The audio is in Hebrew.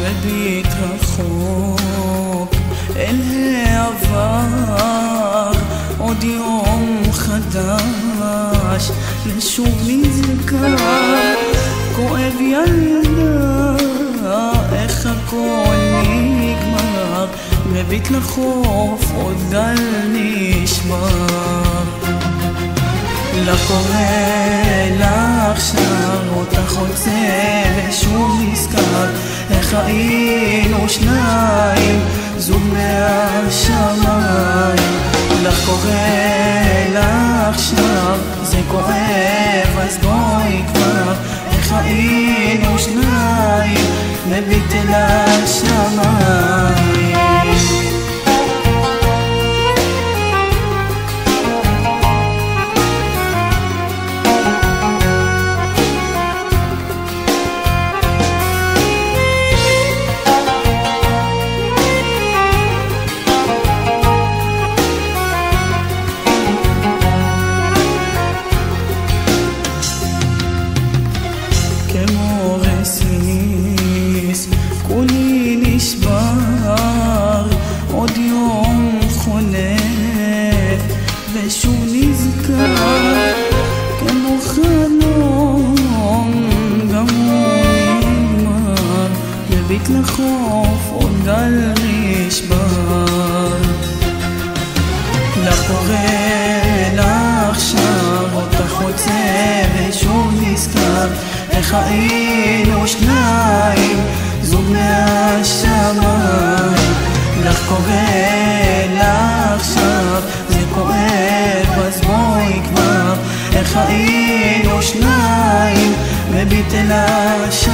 מביט רחוק אל העבר, עוד יום חדש לשוב נזכר. כואב ילדה איך הכל נגמר, מביט לחוף עוד גל נשבר. לך קורא לך שר, אותך רוצה ושוב נזכר. איך היינו שניים, זוג מהשמיים. לך קורא לך שר, זה כואב אז בואי כבר. איך היינו שניים, מביט אל השמיים. כמו רסיס כולי נשבר, עוד יום חולף ושוב נזכר. כמו חלום גם הוא נגמר, מביט לחוף עוד גל נשבר. לך קורא לך שר, אותך רוצה ושוב נזכר. איך היינו שניים, זוג מהשמיים. לך קורא לך שר, זה כואב אז בואי כבר. איך היינו שניים, מביט אל השמיים.